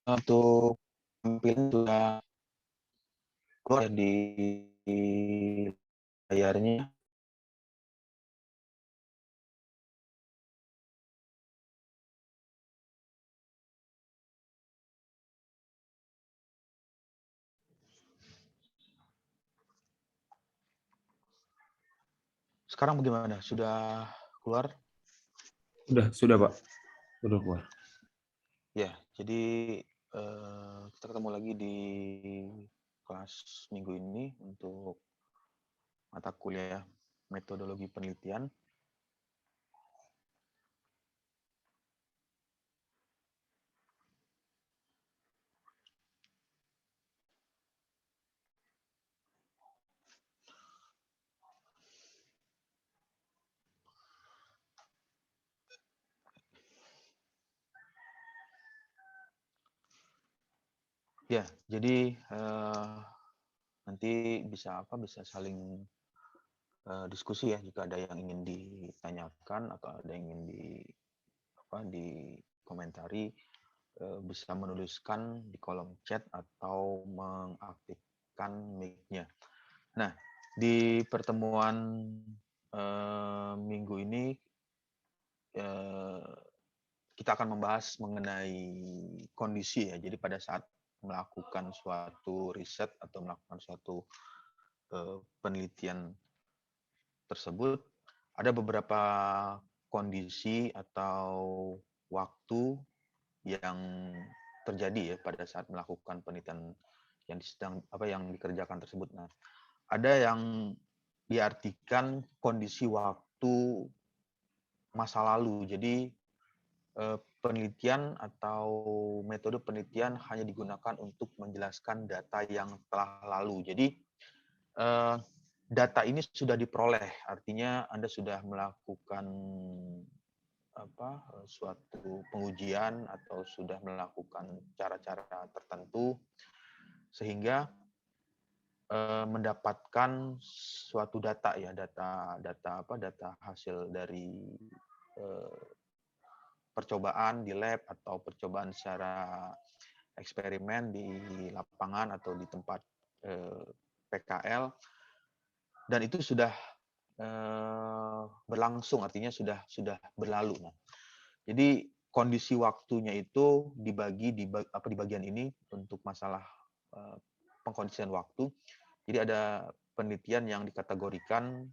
Untuk tampilan sudah keluar di layarnya. Sekarang bagaimana? Sudah keluar? Sudah Pak. Sudah keluar. Ya, jadi kita ketemu lagi di kelas minggu ini untuk mata kuliah metodologi penelitian. Ya, jadi nanti bisa saling diskusi ya jika ada yang ingin ditanyakan atau ada yang ingin dikomentari, bisa menuliskan di kolom chat atau mengaktifkan mic-nya. Nah, di pertemuan minggu ini kita akan membahas mengenai kondisi ya. Jadi pada saat melakukan suatu riset atau melakukan suatu penelitian tersebut, ada beberapa kondisi atau waktu yang terjadi ya pada saat melakukan penelitian yang dikerjakan tersebut. Nah, ada yang diartikan kondisi waktu masa lalu. Jadi penelitian atau metode penelitian hanya digunakan untuk menjelaskan data yang telah lalu. Jadi data ini sudah diperoleh, artinya Anda sudah melakukan suatu pengujian atau sudah melakukan cara-cara tertentu sehingga mendapatkan suatu data ya, data hasil dari percobaan di lab atau percobaan secara eksperimen di lapangan atau di tempat PKL, dan itu sudah berlangsung, artinya sudah berlalu. Nah, jadi kondisi waktunya itu dibagi di bagian ini untuk masalah pengkondisian waktu. Jadi ada penelitian yang dikategorikan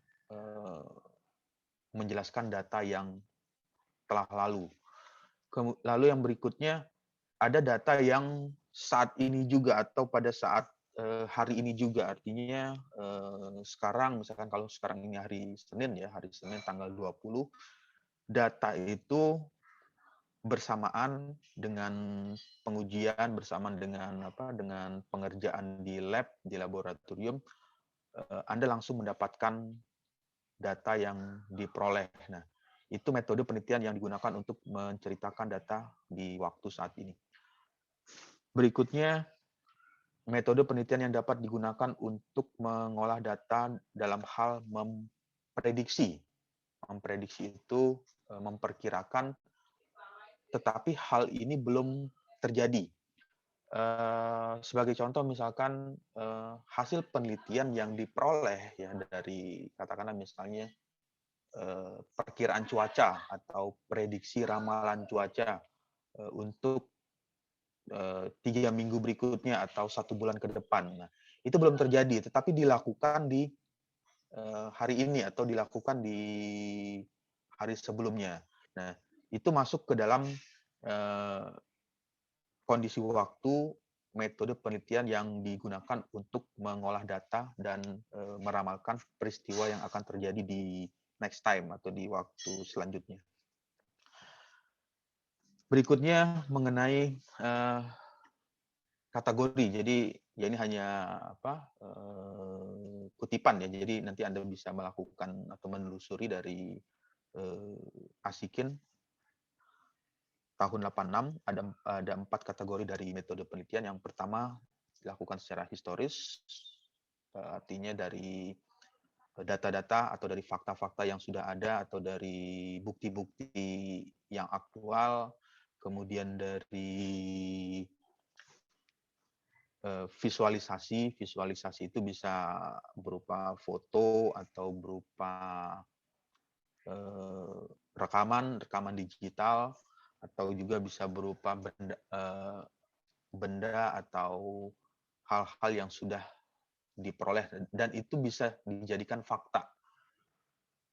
menjelaskan data yang telah lalu. Lalu yang berikutnya ada data yang saat ini juga atau pada saat hari ini juga, artinya sekarang, misalkan kalau sekarang ini hari Senin ya, hari Senin tanggal 20, data itu bersamaan dengan pengujian, bersamaan dengan dengan pengerjaan di lab, di laboratorium, Anda langsung mendapatkan data yang diperoleh. Nah, itu metode penelitian yang digunakan untuk menceritakan data di waktu saat ini. Berikutnya, metode penelitian yang dapat digunakan untuk mengolah data dalam hal memprediksi. Memprediksi itu memperkirakan, tetapi hal ini belum terjadi. Sebagai contoh, misalkan hasil penelitian yang diperoleh ya dari katakanlah misalnya perkiraan cuaca atau prediksi ramalan cuaca untuk 3 minggu berikutnya atau 1 bulan ke depan. Nah, itu belum terjadi, tetapi dilakukan di hari ini atau dilakukan di hari sebelumnya. Nah, itu masuk ke dalam kondisi waktu metode penelitian yang digunakan untuk mengolah data dan meramalkan peristiwa yang akan terjadi di next time atau di waktu selanjutnya. Berikutnya mengenai kategori. Jadi ya ini hanya kutipan ya. Jadi nanti Anda bisa melakukan atau menelusuri dari Asikin tahun 86 ada 4 kategori dari metode penelitian. Yang pertama dilakukan secara historis, artinya dari data-data atau dari fakta-fakta yang sudah ada atau dari bukti-bukti yang aktual, kemudian dari visualisasi. Visualisasi itu bisa berupa foto atau berupa rekaman digital, atau juga bisa berupa benda atau hal-hal yang sudah diperoleh dan itu bisa dijadikan fakta.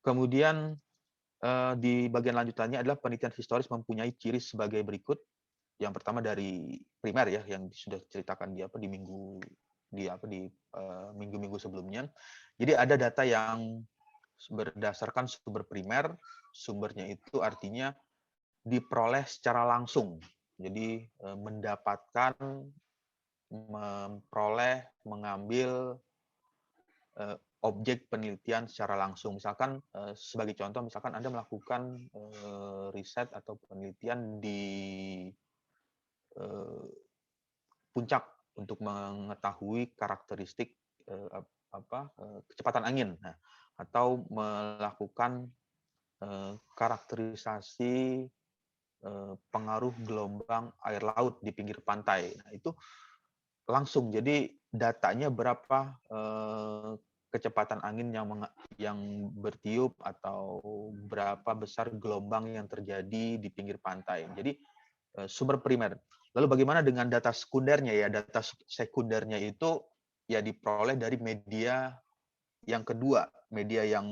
Kemudian di bagian lanjutannya adalah penelitian historis mempunyai ciri sebagai berikut. Yang pertama dari primer ya, yang sudah diceritakan di minggu-minggu sebelumnya. Jadi ada data yang berdasarkan sumber primer, sumbernya itu artinya diperoleh secara langsung. Jadi mendapatkan, memperoleh, mengambil objek penelitian secara langsung. Misalkan sebagai contoh, misalkan Anda melakukan riset atau penelitian di puncak untuk mengetahui karakteristik kecepatan angin, atau melakukan karakterisasi pengaruh gelombang air laut di pinggir pantai. Nah, itu langsung. Jadi datanya berapa kecepatan angin yang bertiup atau berapa besar gelombang yang terjadi di pinggir pantai. Jadi sumber primer. Lalu bagaimana dengan data sekundernya ya? Data sekundernya itu ya diperoleh dari media yang kedua, media yang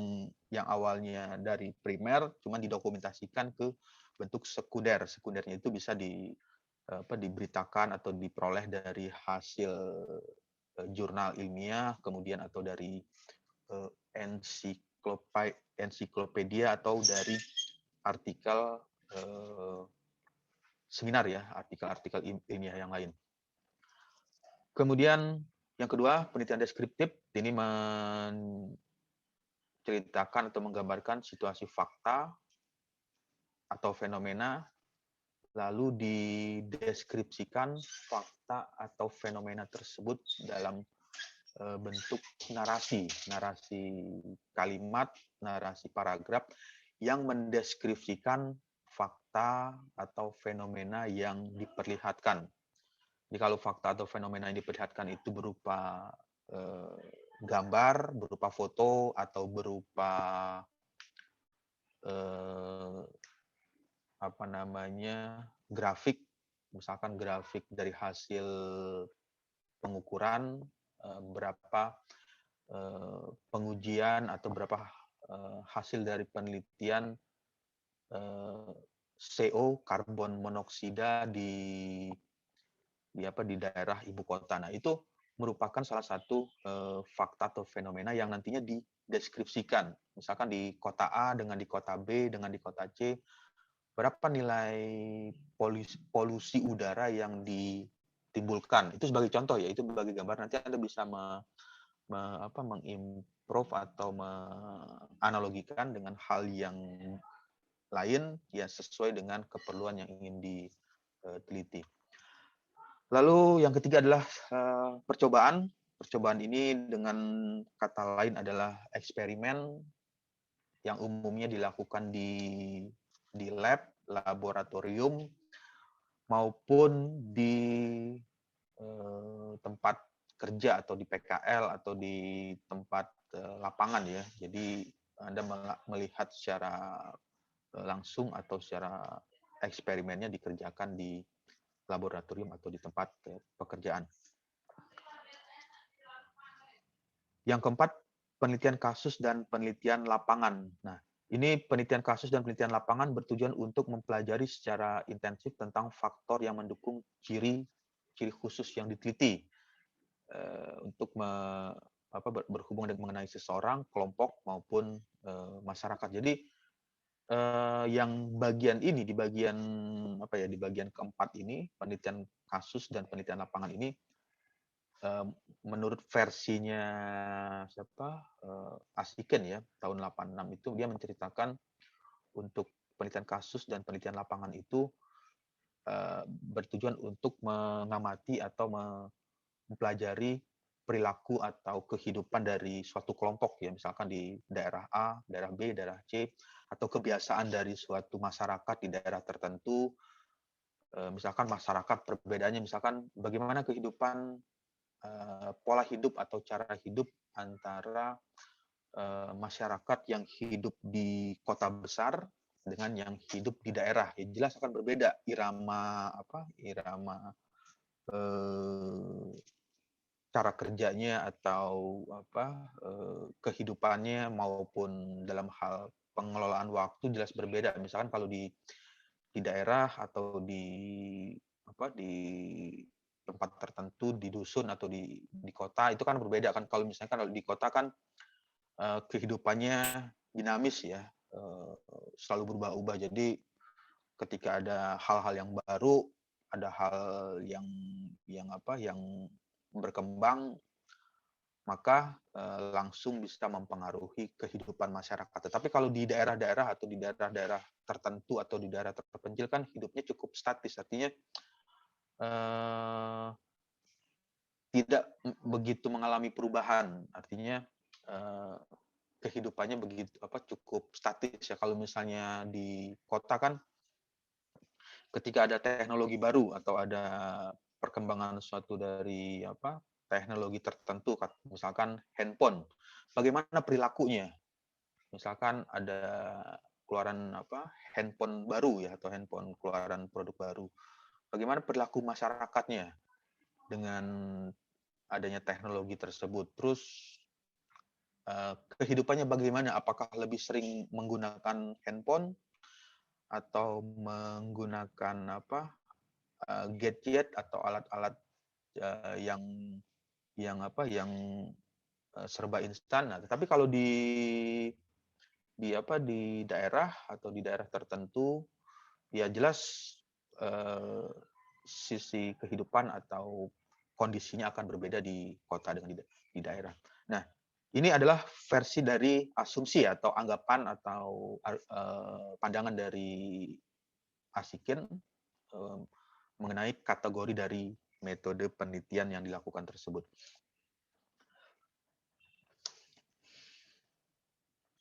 awalnya dari primer cuma didokumentasikan ke bentuk sekunder. Sekundernya itu bisa diberitakan atau diperoleh dari hasil jurnal ilmiah, kemudian atau dari ensiklopedia atau dari artikel seminar ya, artikel-artikel ilmiah yang lain. Kemudian yang kedua, penelitian deskriptif. Ini menceritakan atau menggambarkan situasi fakta atau fenomena, lalu dideskripsikan fakta atau fenomena tersebut dalam bentuk narasi kalimat, narasi paragraf yang mendeskripsikan fakta atau fenomena yang diperlihatkan. Jadi kalau fakta atau fenomena yang diperlihatkan itu berupa gambar, berupa foto, atau berupa grafik, misalkan grafik dari hasil pengukuran berapa pengujian atau berapa hasil dari penelitian CO, karbon monoksida di daerah ibu kota. Nah, itu merupakan salah satu fakta atau fenomena yang nantinya dideskripsikan. Misalkan di kota A dengan di kota B dengan di kota C, berapa nilai polusi udara yang ditimbulkan. Itu sebagai contoh ya, itu sebagai gambar. Nanti Anda bisa mengimprove atau menganalogikan dengan hal yang lain ya sesuai dengan keperluan yang ingin diteliti. Lalu yang ketiga adalah percobaan. Percobaan ini dengan kata lain adalah eksperimen yang umumnya dilakukan di laboratorium maupun di tempat kerja atau di PKL atau di tempat lapangan ya. Jadi Anda melihat secara langsung atau secara eksperimennya dikerjakan di laboratorium atau di tempat pekerjaan. Yang keempat, penelitian kasus dan penelitian lapangan. Nah, ini penelitian kasus dan penelitian lapangan bertujuan untuk mempelajari secara intensif tentang faktor yang mendukung ciri khusus yang diteliti untuk berhubungan dengan mengenai seseorang, kelompok maupun masyarakat. Jadi yang bagian ini di bagian keempat ini, penelitian kasus dan penelitian lapangan ini, menurut versinya Asiken ya tahun 86 itu dia menceritakan untuk penelitian kasus dan penelitian lapangan itu bertujuan untuk mengamati atau mempelajari perilaku atau kehidupan dari suatu kelompok ya, misalkan di daerah A, daerah B, daerah C, atau kebiasaan dari suatu masyarakat di daerah tertentu. Misalkan masyarakat perbedaannya, misalkan bagaimana kehidupan pola hidup atau cara hidup antara masyarakat yang hidup di kota besar dengan yang hidup di daerah. Ya jelas akan berbeda irama cara kerjanya atau kehidupannya maupun dalam hal pengelolaan waktu jelas berbeda. Misalkan kalau di daerah atau di tempat tertentu di dusun atau di kota itu kan berbeda kan. Kalau misalnya kalau di kota kan kehidupannya dinamis ya, selalu berubah-ubah. Jadi ketika ada hal-hal yang baru, ada hal yang berkembang, maka langsung bisa mempengaruhi kehidupan masyarakat. Tetapi kalau di daerah-daerah atau di daerah-daerah tertentu atau di daerah terpencil kan hidupnya cukup statis, artinya tidak begitu mengalami perubahan, artinya kehidupannya cukup statis ya. Kalau misalnya di kota kan ketika ada teknologi baru atau ada perkembangan suatu dari teknologi tertentu, misalkan handphone, bagaimana perilakunya? Misalkan ada keluaran handphone baru ya atau handphone keluaran produk baru, bagaimana perilaku masyarakatnya dengan adanya teknologi tersebut? Terus kehidupannya bagaimana? Apakah lebih sering menggunakan handphone atau menggunakan gadget atau alat-alat yang serba instan. Nah, tetapi kalau di daerah atau di daerah tertentu, ya jelas sisi kehidupan atau kondisinya akan berbeda di kota dengan di daerah. Nah, ini adalah versi dari asumsi atau anggapan atau pandangan dari Asikin mengenai kategori dari metode penelitian yang dilakukan tersebut.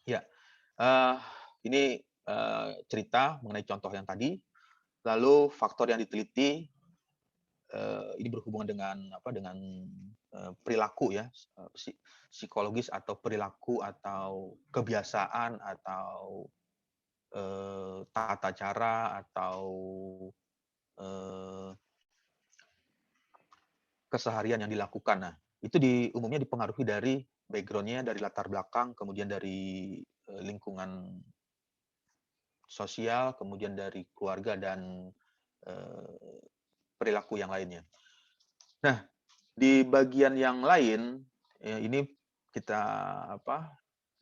Ya, ini cerita mengenai contoh yang tadi. Lalu faktor yang diteliti ini berhubungan dengan perilaku ya, psikologis atau perilaku atau kebiasaan atau tata cara atau keseharian yang dilakukan. Nah, itu umumnya dipengaruhi dari background-nya, dari latar belakang, kemudian dari lingkungan sosial, kemudian dari keluarga dan perilaku yang lainnya. Nah, di bagian yang lain, ya ini kita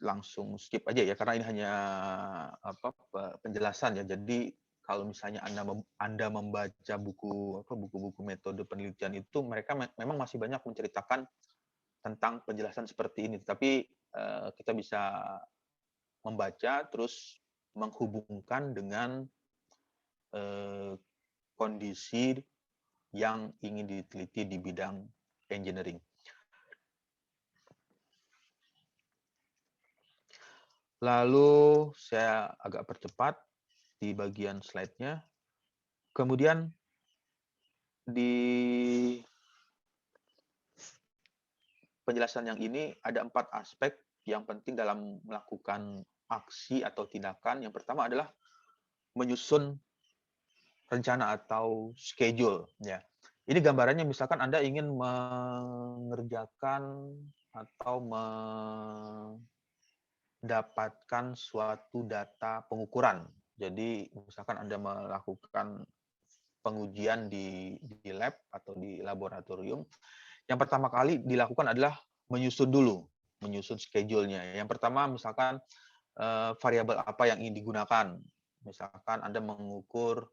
langsung skip aja ya, karena ini hanya penjelasan ya. Jadi kalau misalnya Anda membaca buku-buku metode penelitian itu, mereka memang masih banyak menceritakan tentang penjelasan seperti ini. Tapi kita bisa membaca terus menghubungkan dengan kondisi yang ingin diteliti di bidang engineering. Lalu saya agak percepat di bagian slide-nya. Kemudian di penjelasan yang ini ada 4 aspek yang penting dalam melakukan aksi atau tindakan. Yang pertama adalah menyusun rencana atau schedule. Ya. Ini gambarannya misalkan Anda ingin mengerjakan atau mendapatkan suatu data pengukuran. Jadi misalkan Anda melakukan pengujian di lab atau di laboratorium, yang pertama kali dilakukan adalah menyusun schedule-nya. Yang pertama misalkan variabel apa yang ingin digunakan. Misalkan Anda mengukur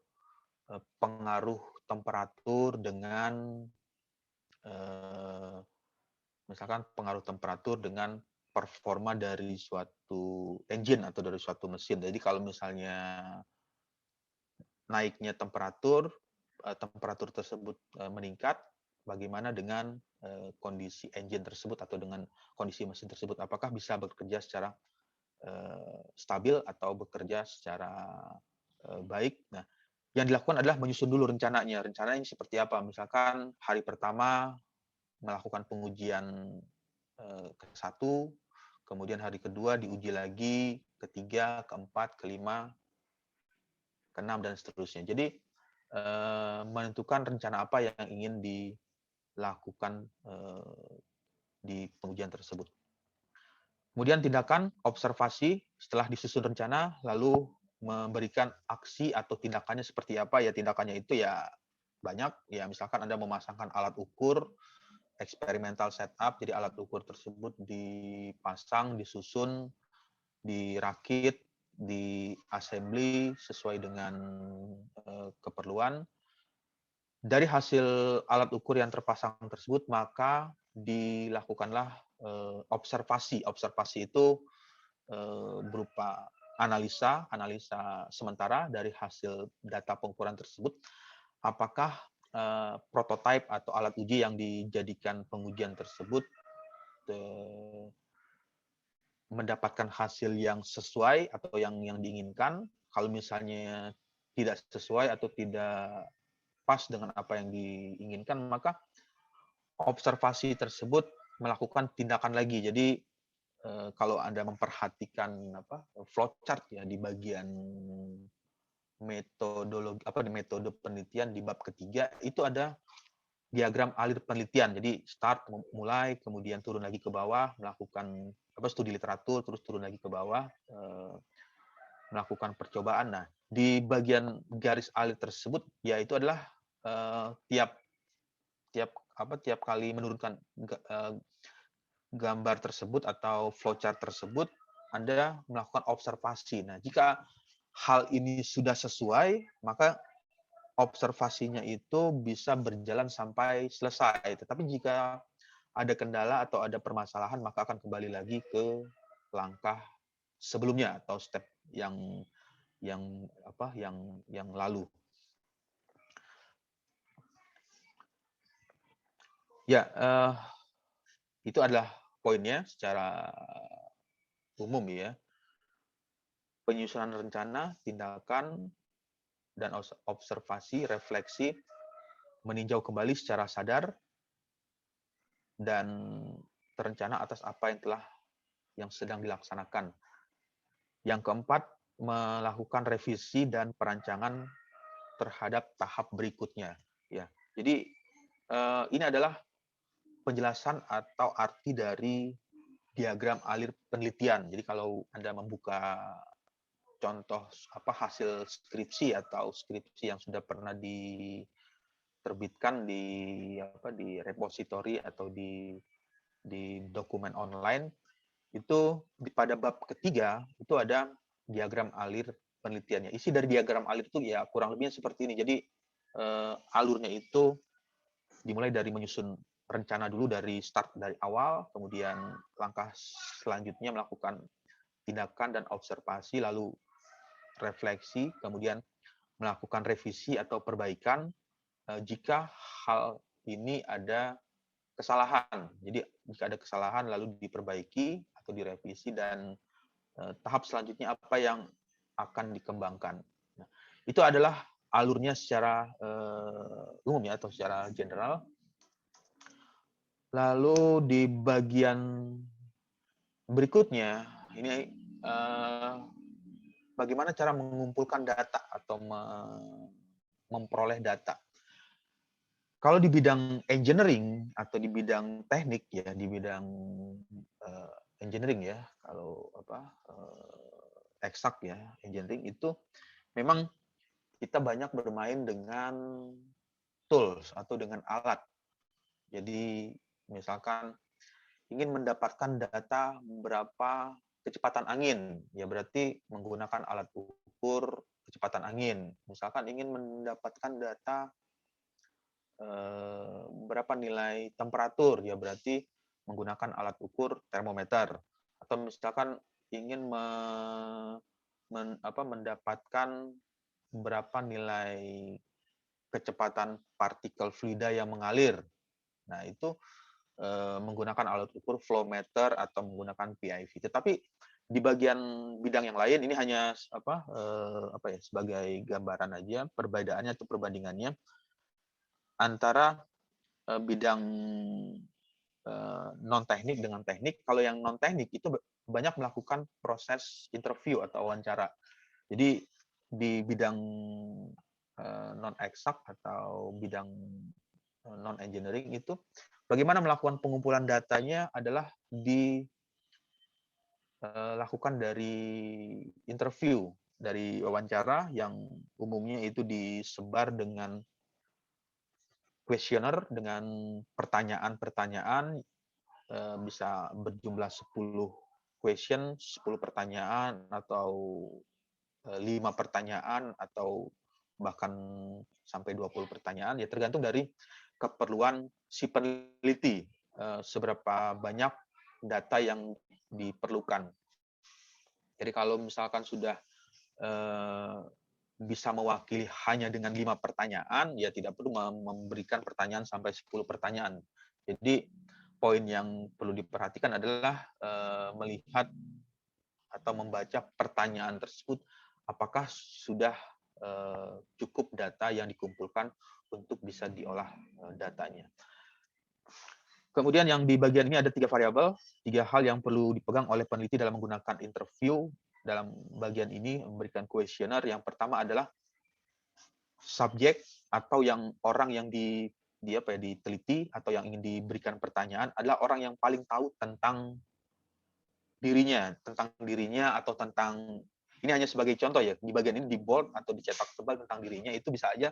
pengaruh temperatur dengan performa dari suatu engine atau dari suatu mesin. Jadi kalau misalnya naiknya temperatur tersebut meningkat, bagaimana dengan kondisi engine tersebut atau dengan kondisi mesin tersebut? Apakah bisa bekerja secara stabil atau bekerja secara baik? Nah, yang dilakukan adalah menyusun dulu rencananya. Rencananya seperti apa? Misalkan hari pertama melakukan pengujian ke-1, kemudian hari kedua diuji lagi, ketiga, keempat, kelima, ke-6 dan seterusnya. Jadi menentukan rencana apa yang ingin dilakukan di pengujian tersebut. Kemudian tindakan observasi setelah disusun rencana, lalu memberikan aksi atau tindakannya seperti apa. Ya tindakannya itu ya banyak. Ya misalkan Anda memasangkan alat ukur, eksperimental setup, jadi alat ukur tersebut dipasang, disusun, dirakit, di assembly sesuai dengan keperluan. Dari hasil alat ukur yang terpasang tersebut, maka dilakukanlah observasi. Observasi itu berupa analisa sementara dari hasil data pengukuran tersebut. Apakah prototipe atau alat uji yang dijadikan pengujian tersebut mendapatkan hasil yang sesuai atau yang diinginkan. Kalau misalnya tidak sesuai atau tidak pas dengan apa yang diinginkan, maka observasi tersebut melakukan tindakan lagi. Jadi kalau Anda memperhatikan flowchart ya di bagian metode penelitian di bab ketiga itu ada diagram alir penelitian. Jadi start mulai, kemudian turun lagi ke bawah, melakukan studi literatur, terus turun lagi ke bawah, melakukan percobaan. Nah, di bagian garis alir tersebut ya itu adalah tiap kali menurunkan gambar tersebut atau flowchart tersebut, Anda melakukan observasi. Nah, jika hal ini sudah sesuai, maka observasinya itu bisa berjalan sampai selesai. Tetapi jika ada kendala atau ada permasalahan, maka akan kembali lagi ke langkah sebelumnya atau step yang lalu. Ya, itu adalah poinnya secara umum ya. Penyusunan rencana, tindakan, dan observasi, refleksi, meninjau kembali secara sadar, dan terencana atas apa yang sedang dilaksanakan. Yang keempat, melakukan revisi dan perancangan terhadap tahap berikutnya. Ya, jadi ini adalah penjelasan atau arti dari diagram alir penelitian. Jadi kalau Anda membuka contoh hasil skripsi atau skripsi yang sudah pernah diterbitkan di repositori atau di dokumen online, itu pada bab ketiga itu ada diagram alir penelitiannya. Isi dari diagram alir itu ya kurang lebihnya seperti ini. Jadi alurnya itu dimulai dari menyusun rencana dulu dari start dari awal, kemudian langkah selanjutnya melakukan tindakan dan observasi, lalu refleksi, kemudian melakukan revisi atau perbaikan jika hal ini ada kesalahan. Jadi jika ada kesalahan lalu diperbaiki atau direvisi, dan tahap selanjutnya apa yang akan dikembangkan. Nah, itu adalah alurnya secara umum ya atau secara general. Lalu di bagian berikutnya ini bagaimana cara mengumpulkan data atau memperoleh data. Kalau di bidang engineering atau di bidang teknik ya, di bidang engineering ya, kalau eksak ya, engineering itu memang kita banyak bermain dengan tools atau dengan alat. Jadi misalkan ingin mendapatkan data berapa kecepatan angin, ya berarti menggunakan alat ukur kecepatan angin. Misalkan ingin mendapatkan data berapa nilai temperatur, ya berarti menggunakan alat ukur termometer. Atau misalkan ingin mendapatkan berapa nilai kecepatan partikel fluida yang mengalir. Nah, itu menggunakan alat ukur flow meter atau menggunakan PIV. Tetapi di bagian bidang yang lain ini hanya sebagai gambaran aja perbedaannya atau perbandingannya antara bidang non teknik dengan teknik. Kalau yang non teknik itu banyak melakukan proses interview atau wawancara. Jadi di bidang non eksak atau bidang non engineering itu bagaimana melakukan pengumpulan datanya adalah dilakukan dari interview, dari wawancara yang umumnya itu disebar dengan kuesioner dengan pertanyaan-pertanyaan, bisa berjumlah 10 question, 10 pertanyaan atau 5 pertanyaan atau bahkan sampai 20 pertanyaan, ya tergantung dari keperluan si peneliti, seberapa banyak data yang diperlukan. Jadi kalau misalkan sudah bisa mewakili hanya dengan 5 pertanyaan, ya tidak perlu memberikan pertanyaan sampai 10 pertanyaan. Jadi poin yang perlu diperhatikan adalah melihat atau membaca pertanyaan tersebut, apakah sudah cukup data yang dikumpulkan untuk bisa diolah datanya. Kemudian yang di bagian ini ada 3 variabel, 3 hal yang perlu dipegang oleh peneliti dalam menggunakan interview. Dalam bagian ini memberikan kuesioner. Yang pertama adalah subjek atau yang orang yang diteliti atau yang ingin diberikan pertanyaan adalah orang yang paling tahu tentang dirinya atau tentang, ini hanya sebagai contoh ya, di bagian ini di bold atau dicetak tebal tentang dirinya, itu bisa aja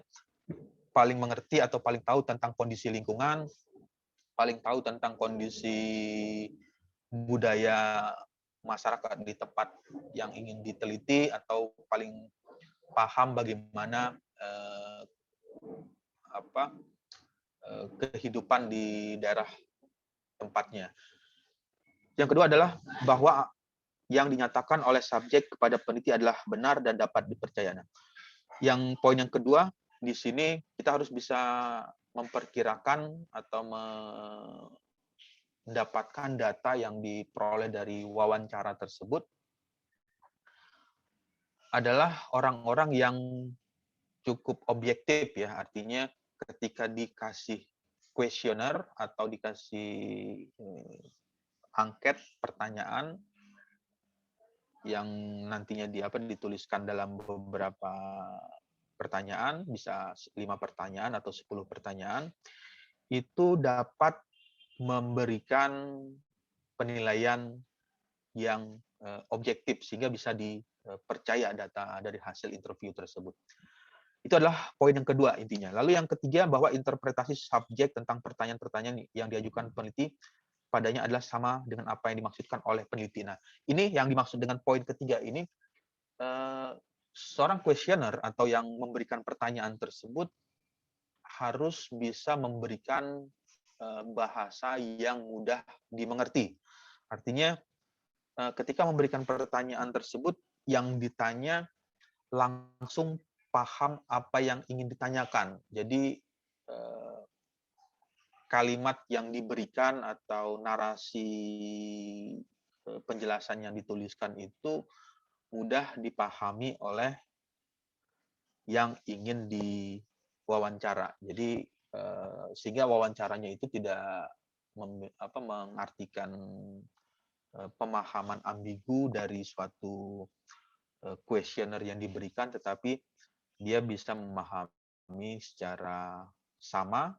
paling mengerti atau paling tahu tentang kondisi lingkungan, paling tahu tentang kondisi budaya masyarakat di tempat yang ingin diteliti, atau paling paham bagaimana kehidupan di daerah tempatnya. Yang kedua adalah bahwa yang dinyatakan oleh subjek kepada peneliti adalah benar dan dapat dipercaya. Nah, yang poin yang kedua di sini kita harus bisa memperkirakan atau mendapatkan data yang diperoleh dari wawancara tersebut adalah orang-orang yang cukup objektif ya, artinya ketika dikasih kuesioner atau dikasih angket pertanyaan yang nantinya dituliskan dalam beberapa pertanyaan, bisa 5 pertanyaan atau 10 pertanyaan, itu dapat memberikan penilaian yang objektif sehingga bisa dipercaya data dari hasil interview tersebut. Itu adalah poin yang kedua intinya. Lalu yang ketiga, bahwa interpretasi subjek tentang pertanyaan-pertanyaan yang diajukan peneliti padanya adalah sama dengan apa yang dimaksudkan oleh peneliti. Nah, ini yang dimaksud dengan poin ketiga ini, seorang questioner atau yang memberikan pertanyaan tersebut harus bisa memberikan bahasa yang mudah dimengerti. Artinya, ketika memberikan pertanyaan tersebut, yang ditanya langsung paham apa yang ingin ditanyakan. Jadi kalimat yang diberikan atau narasi penjelasan yang dituliskan itu mudah dipahami oleh yang ingin diwawancara. Jadi sehingga wawancaranya itu tidak mengartikan pemahaman ambigu dari suatu kuesioner yang diberikan, tetapi dia bisa memahami secara sama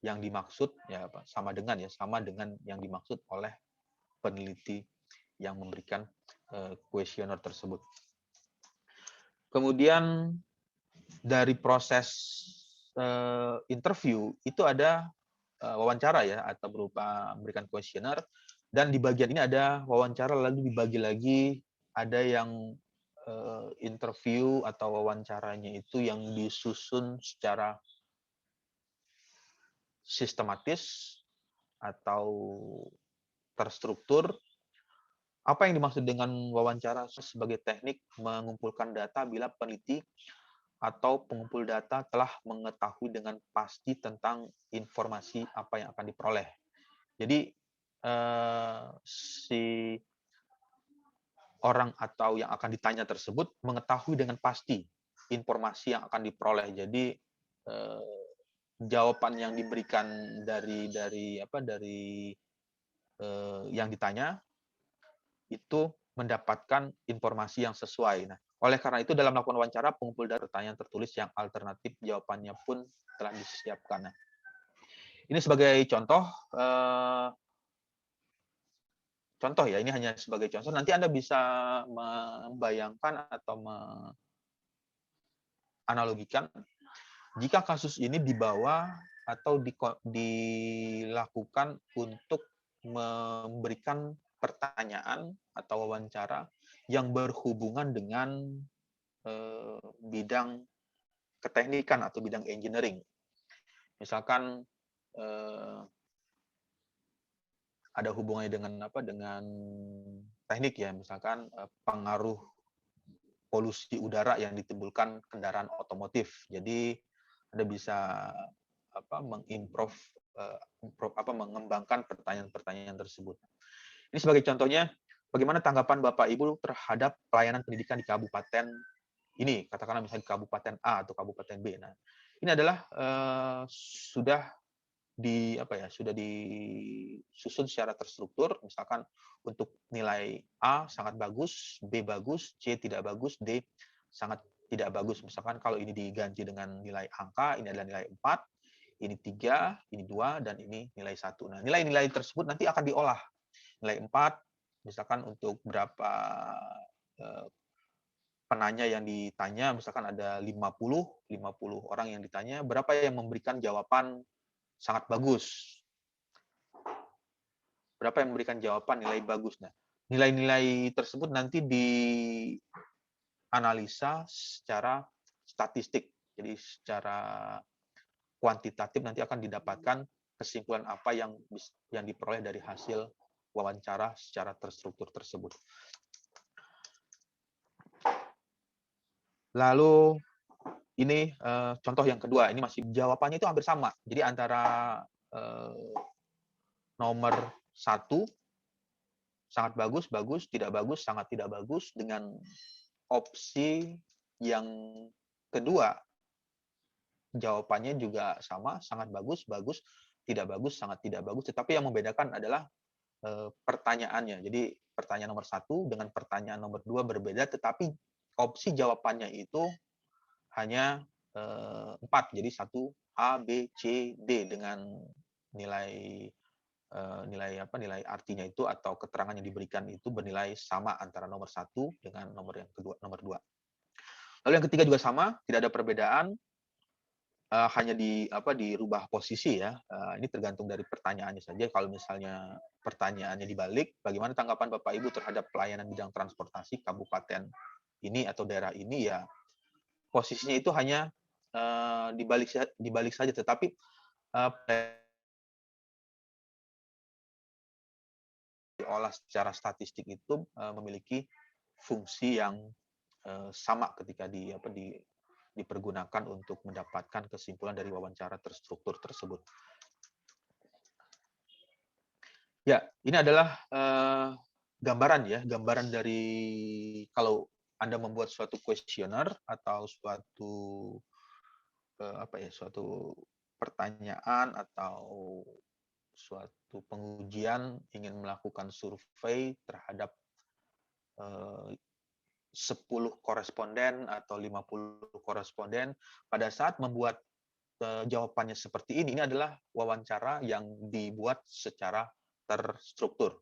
yang dimaksud, ya sama dengan yang dimaksud oleh peneliti yang memberikan kuesioner tersebut. Kemudian dari proses interview itu ada wawancara ya, atau berupa memberikan kuesioner, dan di bagian ini ada wawancara, lalu dibagi lagi ada yang interview atau wawancaranya itu yang disusun secara sistematis atau terstruktur. Apa yang dimaksud dengan wawancara? Sebagai teknik mengumpulkan data bila peneliti atau pengumpul data telah mengetahui dengan pasti tentang informasi apa yang akan diperoleh. Jadi si orang atau yang akan ditanya tersebut mengetahui dengan pasti informasi yang akan diperoleh. Jadi jawaban yang diberikan dari yang ditanya itu mendapatkan informasi yang sesuai. Nah, oleh karena itu dalam melakukan wawancara, pengumpul data pertanyaan tertulis yang alternatif jawabannya pun telah disiapkan. Nah, ini sebagai contoh, ya, ini hanya sebagai contoh. Nanti Anda bisa membayangkan atau menganalogikan jika kasus ini dibawa atau dilakukan untuk memberikan pertanyaan atau wawancara yang berhubungan dengan bidang keteknikan atau bidang engineering. Misalkan ada hubungannya dengan teknik ya, misalkan pengaruh polusi udara yang ditimbulkan kendaraan otomotif. Jadi Anda bisa mengembangkan pertanyaan-pertanyaan tersebut. Ini sebagai contohnya, bagaimana tanggapan Bapak Ibu terhadap pelayanan pendidikan di kabupaten ini, katakanlah misalnya di kabupaten A atau kabupaten B. Nah, ini adalah sudah disusun secara terstruktur, misalkan untuk nilai A sangat bagus, B bagus, C tidak bagus, D sangat tidak bagus. Misalkan kalau ini diganti dengan nilai angka, ini adalah nilai 4, ini 3, ini 2, dan ini nilai 1. Nah, nilai-nilai tersebut nanti akan diolah. Nilai 4, misalkan untuk berapa penanya yang ditanya, misalkan ada 50 orang yang ditanya, berapa yang memberikan jawaban sangat bagus, berapa yang memberikan jawaban nilai bagus. Nah, nilai-nilai tersebut nanti dianalisa secara statistik. Jadi secara kuantitatif nanti akan didapatkan kesimpulan apa yang diperoleh dari hasil wawancara secara terstruktur tersebut. Lalu ini contoh yang kedua, ini masih jawabannya itu hampir sama. Jadi antara nomor 1 sangat bagus, bagus, tidak bagus, sangat tidak bagus, dengan opsi yang kedua jawabannya juga sama, sangat bagus, bagus, tidak bagus, sangat tidak bagus. Tetapi yang membedakan adalah pertanyaannya. Jadi pertanyaan nomor 1 dengan pertanyaan nomor 2 berbeda, tetapi opsi jawabannya itu hanya 4. Jadi 1 A, B, C, D dengan nilai nilai artinya itu atau keterangan yang diberikan itu bernilai sama antara nomor 1 dengan nomor yang kedua, nomor 2. Lalu yang ketiga juga sama, tidak ada perbedaan, hanya dirubah posisi ya. Ini tergantung dari pertanyaannya saja. Kalau misalnya pertanyaannya dibalik, bagaimana tanggapan Bapak Ibu terhadap pelayanan bidang transportasi kabupaten ini atau daerah ini, ya posisinya itu hanya dibalik saja, tetapi diolah secara statistik itu memiliki fungsi yang sama ketika dipergunakan untuk mendapatkan kesimpulan dari wawancara terstruktur tersebut. Ya, ini adalah gambaran dari kalau Anda membuat suatu kuesioner atau suatu pertanyaan atau suatu pengujian, ingin melakukan survei terhadap 10 koresponden atau 50 koresponden, pada saat membuat jawabannya seperti ini adalah wawancara yang dibuat secara terstruktur.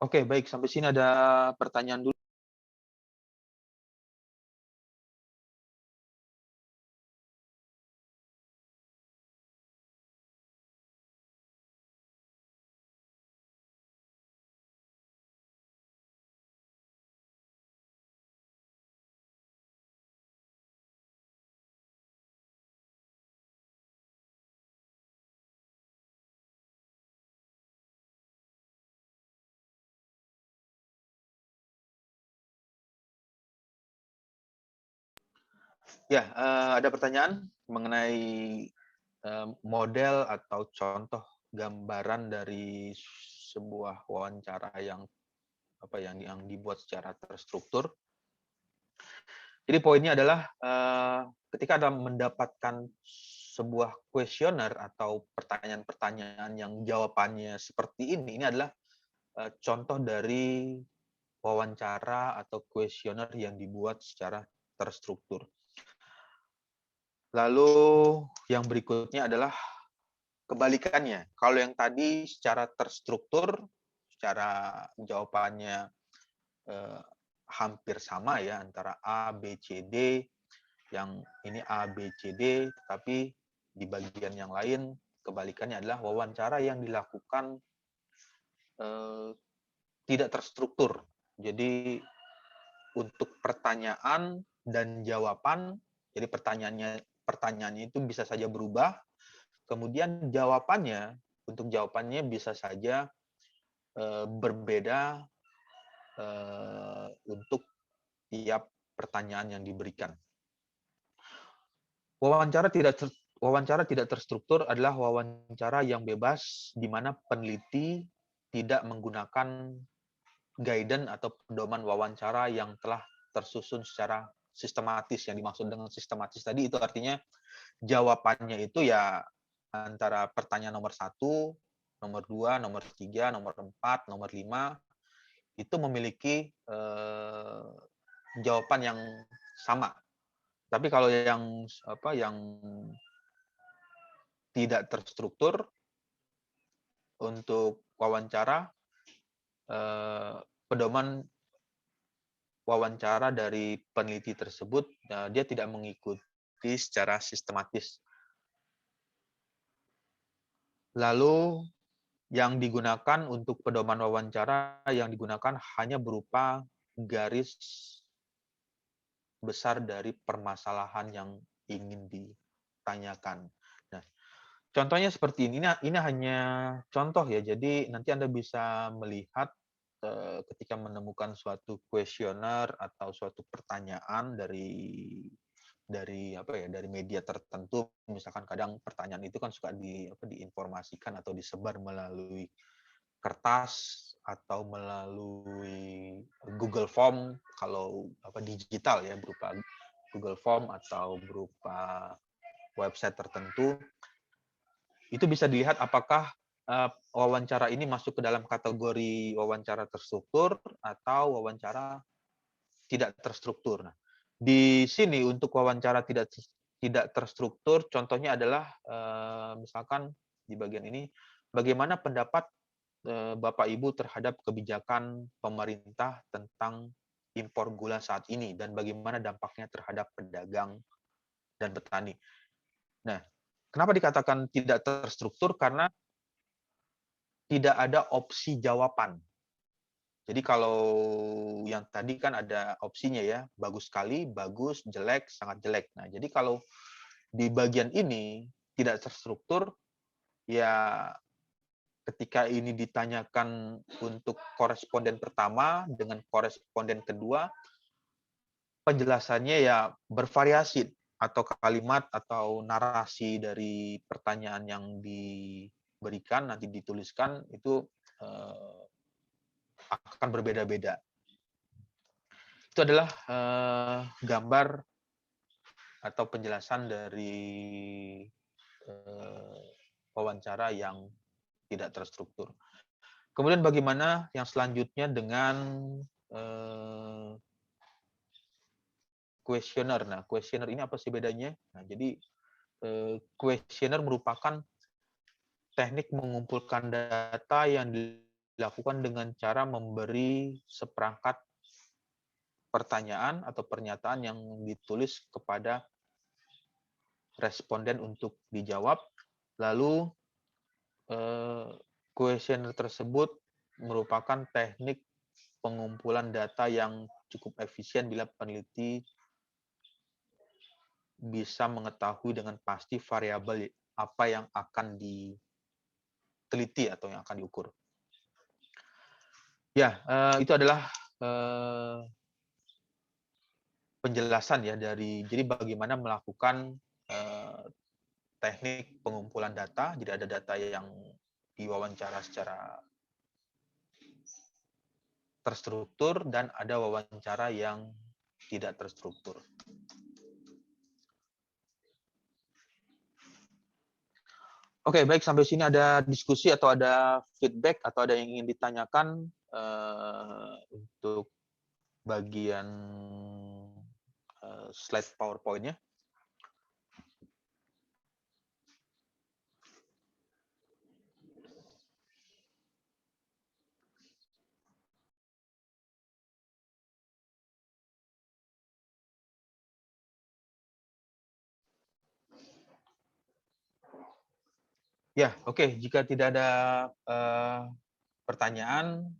Oke, baik, sampai sini ada pertanyaan dulu. Ya, ada pertanyaan mengenai model atau contoh gambaran dari sebuah wawancara yang dibuat secara terstruktur. Jadi poinnya adalah ketika Anda mendapatkan sebuah kuesioner atau pertanyaan-pertanyaan yang jawabannya seperti ini adalah contoh dari wawancara atau kuesioner yang dibuat secara terstruktur. Lalu yang berikutnya adalah kebalikannya. Kalau yang tadi secara terstruktur, secara jawabannya hampir sama ya antara A, B, C, D. Yang ini A, B, C, D, tetapi di bagian yang lain kebalikannya adalah wawancara yang dilakukan tidak terstruktur. Jadi untuk pertanyaan dan jawaban, jadi pertanyaannya itu bisa saja berubah, kemudian untuk jawabannya bisa saja berbeda untuk tiap pertanyaan yang diberikan. Wawancara tidak terstruktur adalah wawancara yang bebas di mana peneliti tidak menggunakan guidance atau pedoman wawancara yang telah tersusun secara sistematis. Yang dimaksud dengan sistematis tadi itu artinya jawabannya itu ya antara pertanyaan nomor 1, nomor 2, nomor 3, nomor 4, nomor 5 itu memiliki jawaban yang sama. Tapi kalau yang tidak terstruktur untuk wawancara, pedoman wawancara dari peneliti tersebut dia tidak mengikuti secara sistematis. Lalu yang digunakan untuk pedoman wawancara yang digunakan hanya berupa garis besar dari permasalahan yang ingin ditanyakan. Nah, contohnya seperti ini. Ini hanya contoh ya. Jadi nanti Anda bisa melihat ketika menemukan suatu kuesioner atau suatu pertanyaan dari media tertentu, misalkan kadang pertanyaan itu kan suka diinformasikan atau disebar melalui kertas atau melalui Google Form kalau digital ya, berupa Google Form atau berupa website tertentu. Itu bisa dilihat apakah wawancara ini masuk ke dalam kategori wawancara terstruktur atau wawancara tidak terstruktur. Nah, di sini untuk wawancara tidak terstruktur, contohnya adalah misalkan di bagian ini, bagaimana pendapat Bapak Ibu terhadap kebijakan pemerintah tentang impor gula saat ini dan bagaimana dampaknya terhadap pedagang dan petani. Nah, kenapa dikatakan tidak terstruktur? Karena tidak ada opsi jawaban. Jadi kalau yang tadi kan ada opsinya ya, bagus sekali, bagus, jelek, sangat jelek. Nah, jadi kalau di bagian ini tidak terstruktur, ya ketika ini ditanyakan untuk koresponden pertama dengan koresponden kedua, penjelasannya ya bervariasi atau kalimat atau narasi dari pertanyaan yang diberikan, nanti dituliskan itu akan berbeda-beda. Itu adalah gambar atau penjelasan dari wawancara yang tidak terstruktur. Kemudian bagaimana yang selanjutnya dengan kuesioner. Nah, kuesioner ini apa sih bedanya? Nah, jadi kuesioner merupakan teknik mengumpulkan data yang dilakukan dengan cara memberi seperangkat pertanyaan atau pernyataan yang ditulis kepada responden untuk dijawab. Lalu kuesioner tersebut merupakan teknik pengumpulan data yang cukup efisien bila peneliti bisa mengetahui dengan pasti variabel apa yang akan diteliti atau yang akan diukur. Ya, itu adalah penjelasan ya jadi bagaimana melakukan teknik pengumpulan data. Jadi ada data yang diwawancara secara terstruktur dan ada wawancara yang tidak terstruktur. Oke, baik, sampai sini ada diskusi atau ada feedback atau ada yang ingin ditanyakan untuk bagian slide PowerPoint-nya? Ya, oke. Jika tidak ada pertanyaan,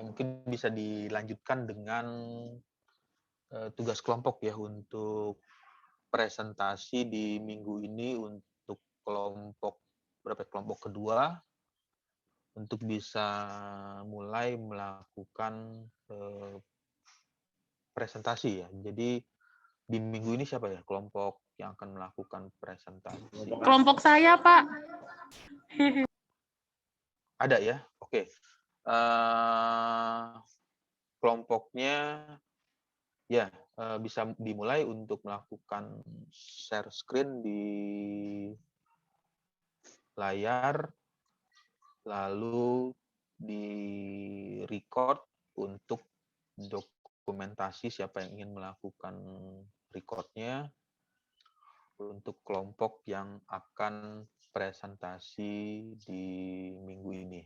mungkin bisa dilanjutkan dengan tugas kelompok ya untuk presentasi di minggu ini untuk kelompok kelompok kedua untuk bisa mulai melakukan presentasi ya. Jadi di minggu ini siapa ya kelompok yang akan melakukan presentasi? Kelompok saya, Pak. Ada ya? Oke. Kelompoknya ya bisa dimulai untuk melakukan share screen di layar, lalu di record untuk dokumentasi siapa yang ingin melakukan recordnya untuk kelompok yang akan presentasi di minggu ini.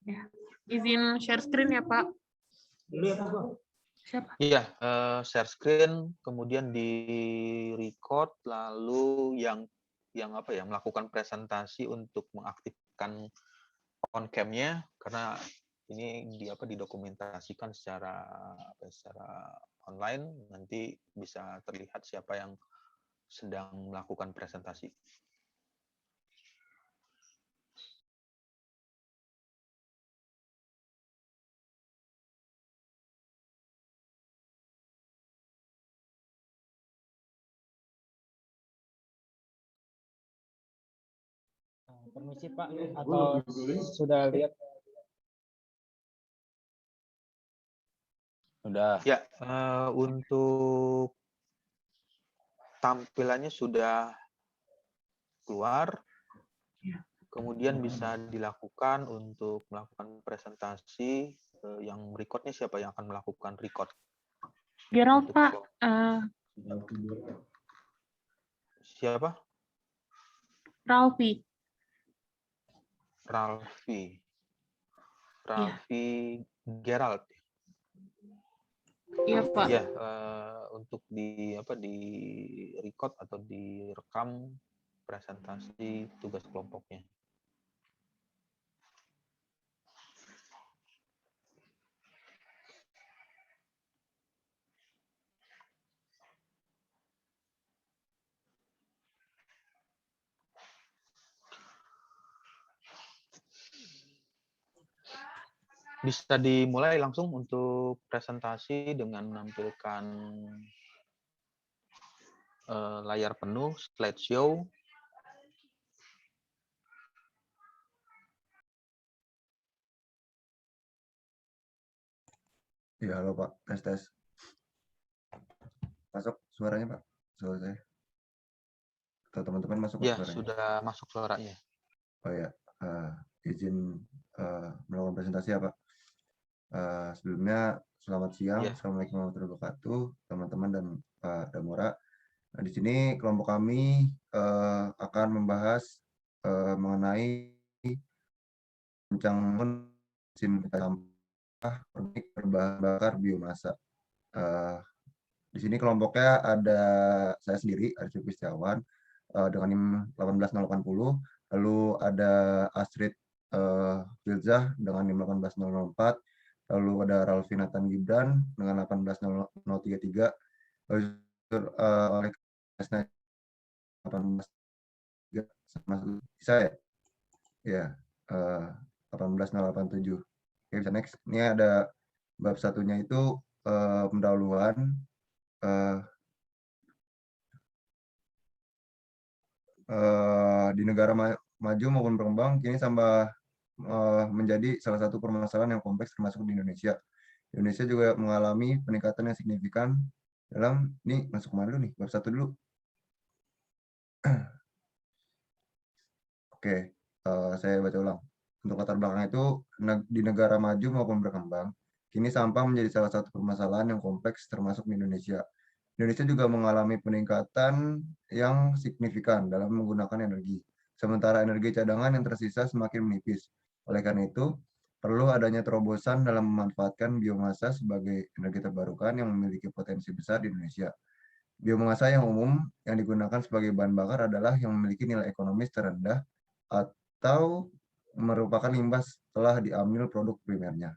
Ya. Izin share screen ya, Pak. Siapa? Iya, share screen, kemudian di record, lalu yang apa ya, melakukan presentasi untuk mengaktifkan on cam-nya karena ini didokumentasikan secara online, nanti bisa terlihat siapa yang sedang melakukan presentasi. Permisi Pak, atau sudah lihat? Sudah. Ya, untuk tampilannya sudah keluar, kemudian bisa dilakukan untuk melakukan presentasi. Yang recordnya siapa yang akan melakukan record? Gerald, Pak. Siapa? Ralfi. Ralfi Gerald. Iya, Pak. Ya, untuk di record atau direkam presentasi tugas kelompoknya. Bisa dimulai langsung untuk presentasi dengan menampilkan layar penuh, slideshow. Ya, halo Pak, tes. Masuk suaranya Pak, suara saya. Atau teman-teman masuk Ya, suaranya? sudah masuk suaranya. Oh ya, izin melakukan presentasi ya Pak. Sebelumnya selamat siang, Ya. Assalamualaikum warahmatullahi wabarakatuh, teman-teman dan Pak Damora. Nah, di sini kelompok kami akan membahas mengenai bincang mesin sampah berbahan bakar biomasa. Di sini kelompoknya ada saya sendiri, Arif Setiawan, dengan NIM 18080, lalu ada Astrid Filzah dengan NIM 18004, lalu ada Ralfi Nathan Gibran dengan 18033, lalu oleh Kesna 18003 sama saya ya 18087. Oke, bisa next. Ini ada bab satunya itu pendahuluan di negara maju maupun berkembang kini menjadi salah satu permasalahan yang kompleks termasuk di Indonesia. Indonesia juga mengalami peningkatan yang signifikan dalam, ini masuk kemana dulu nih, bab 1 dulu. Oke, saya baca ulang. Untuk latar belakang itu, di negara maju maupun berkembang, kini sampah menjadi salah satu permasalahan yang kompleks termasuk di Indonesia. Indonesia juga mengalami peningkatan yang signifikan dalam menggunakan energi, sementara energi cadangan yang tersisa semakin menipis. Oleh karena itu, perlu adanya terobosan dalam memanfaatkan biomasa sebagai energi terbarukan yang memiliki potensi besar di Indonesia. Biomasa yang umum yang digunakan sebagai bahan bakar adalah yang memiliki nilai ekonomis terendah atau merupakan limbah setelah diambil produk primernya.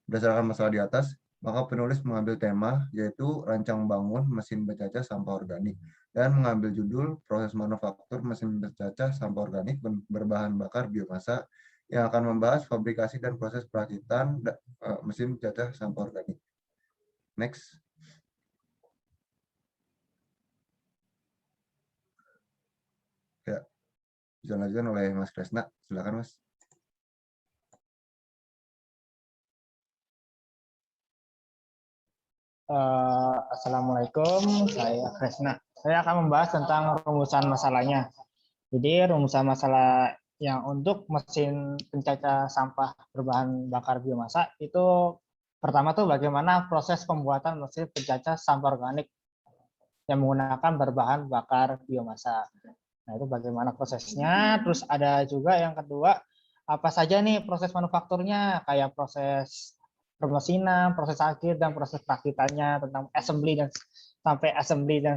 Berdasarkan masalah di atas, maka penulis mengambil tema yaitu rancang bangun mesin bercacah sampah organik dan mengambil judul proses manufaktur mesin bercacah sampah organik berbahan bakar biomasa yang akan membahas fabrikasi dan proses perakitan mesin bercacah sampah organik. Next. Ya, bisa dilanjutkan oleh Mas Kresna. Silakan, Mas. Assalamualaikum, saya Kresna. Saya akan membahas tentang rumusan masalahnya. Jadi rumusan masalah yang untuk mesin pencacah sampah berbahan bakar biomasa itu pertama tuh bagaimana proses pembuatan mesin pencacah sampah organik yang menggunakan berbahan bakar biomasa. Nah, itu bagaimana prosesnya. Terus ada juga yang kedua, apa saja nih proses manufakturnya, kayak proses permesinan, proses akhir, dan proses perakitannya, tentang assembly dan sampai assembly dan